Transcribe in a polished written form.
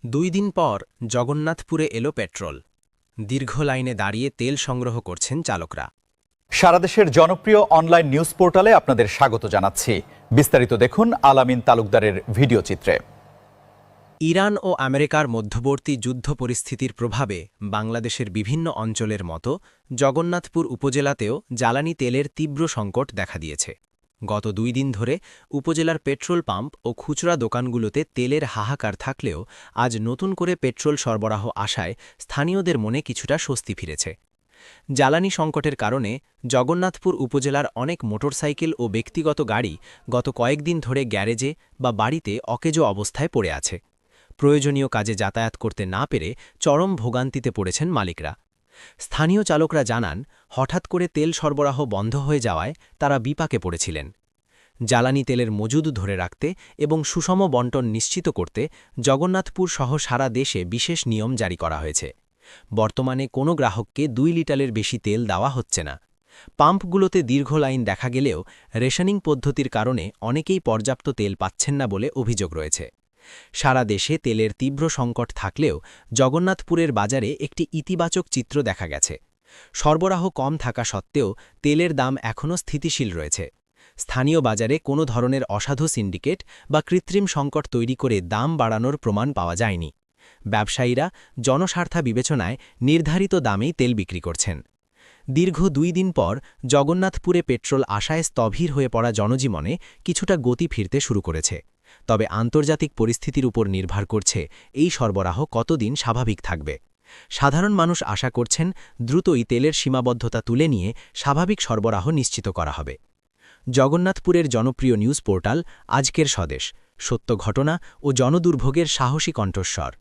2 দিন পর জগন্নাথপুরে এলো পেট্রোল। দীর্ঘ লাইনে দাঁড়িয়ে তেল সংগ্রহ করছেন চালকরা। সারা দেশের জনপ্রিয় অনলাইন নিউজ পোর্টালে আপনাদের স্বাগত জানাচ্ছি। বিস্তারিত দেখুন আলামিন তালুকদারের ভিডিও চিত্রে। ইরান ও আমেরিকার মধ্যবর্তী যুদ্ধ পরিস্থিতির প্রভাবে বাংলাদেশের বিভিন্ন অঞ্চলের মতো জগন্নাথপুর উপজেলাতেও জ্বালানি তেলের তীব্র সংকট দেখা দিয়েছে। গত 2 দিন ধরে উপজেলার পেট্রোল পাম্প ও খুচরা দোকানগুলোতে তেলের হাহাকার থাকলেও আজ নতুন করে পেট্রোল সরবরাহ আসায় স্থানীয়দের মনে কিছুটা স্বস্তি ফিরেছে। জ্বালানি সংকটের কারণে জগন্নাথপুর উপজেলার অনেক মোটরসাইকেল ও ব্যক্তিগত গাড়ি গত কয়েকদিন ধরে গ্যারেজে বা বাড়িতে অকেজো অবস্থায় পড়ে আছে। প্রয়োজনীয় কাজে যাতায়াত করতে না পেরে চরম ভোগান্তিতে পড়েছেন মালিকরা। স্থানীয় চালকরা জানান, হঠাৎ করে তেল সরবরাহ বন্ধ হয়ে যাওয়ায় তারা বিপাকে পড়েছিলেন। জ্বালানি তেলের মজুদ ধরে রাখতে এবং সুষম বণ্টন নিশ্চিত করতে জগন্নাথপুর সহ সারা দেশে বিশেষ নিয়ম জারি করা হয়েছে। বর্তমানে কোনো গ্রাহককে 2 লিটারের বেশি তেল দেওয়া হচ্ছে না। পাম্পগুলোতে দীর্ঘ লাইন দেখা গেলেও রেশনিং পদ্ধতির কারণে অনেকেই পর্যাপ্ত তেল পাচ্ছেন না বলে অভিযোগ রয়েছে। সারা দেশে তেলের তীব্র সংকট থাকলেও জগন্নাথপুরের বাজারে একটি ইতিবাচক চিত্র দেখা গেছে। সরবরাহ কম থাকা সত্ত্বেও তেলের দাম এখনও স্থিতিশীল রয়েছে। স্থানীয় বাজারে কোনো ধরনের অসাধু সিন্ডিকেট বা কৃত্রিম সংকট তৈরি করে দাম বাড়ানোর প্রমাণ পাওয়া যায়নি। ব্যবসায়ীরা জনস্বার্থ বিবেচনায় নির্ধারিত দামেই তেল বিক্রি করছেন। দীর্ঘ 2 দিন পর জগন্নাথপুরে পেট্রোল আসায় স্থবির হয়ে পড়া জনজীবনে কিছুটা গতি ফিরতে শুরু করেছে। তবে আন্তর্জাতিক পরিস্থিতির উপর নির্ভর করছে এই সরবরাহ কতদিন স্বাভাবিক থাকবে। সাধারণ মানুষ আশা করছেন দ্রুতই তেলের সীমাবদ্ধতা তুলে নিয়ে স্বাভাবিক সরবরাহ নিশ্চিত করা হবে। জগন্নাথপুরের জনপ্রিয় নিউজ পোর্টাল আজকের স্বদেশ, সত্য ঘটনা ও জনদুর্ভোগের সাহসী কণ্ঠস্বর।